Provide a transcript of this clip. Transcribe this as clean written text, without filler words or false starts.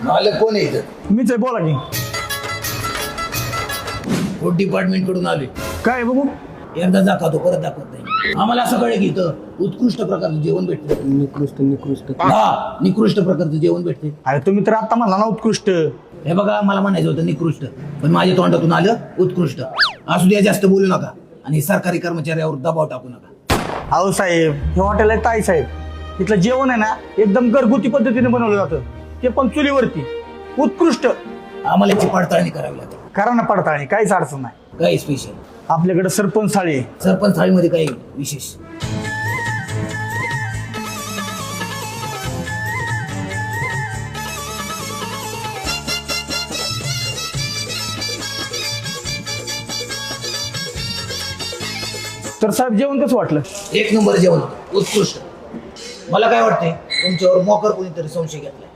मालक कोण आहे इथं? मीच आहे, बोला की. फूड डिपार्टमेंट कडून आले. काय बघू? एकदा दाखवतो, परत दाखवत नाही. आम्हाला असं कळलं की इथं उत्कृष्ट प्रकारचं जेवण भेटते. निकृष्ट निकृष्ट प्रकारचं जेवण भेटते. अरे तुम्ही तर आता म्हणला ना उत्कृष्ट. हे बघा, मला म्हणायचं होतं निकृष्ट, पण माझ्या तोंडातून आलं उत्कृष्ट. असू द्या, जास्त बोलू नका आणि सरकारी कर्मचाऱ्यावर दबाव टाकू नका. अहो साहेब, हे हॉटेल आहे ताई साहेब. इथलं जेवण आहे ना एकदम घरगुती पद्धतीने बनवलं जातं, ते पण चुलीवरती. उत्कृष्ट. आम्हाला याची पडताळणी करावी लागते. करा ना पडताळणी, काहीच अडचण नाही. काय स्पेशल? आपल्याकडे सरपंच थाळी आहे. सरपंच थाळीमध्ये काही विशेष? तर साहेब जेवण कसं वाटलं? एक नंबर जेवण, उत्कृष्ट. मला काय वाटतंय, तुमच्यावर मोकर कोणीतरी संशय घेतलाय.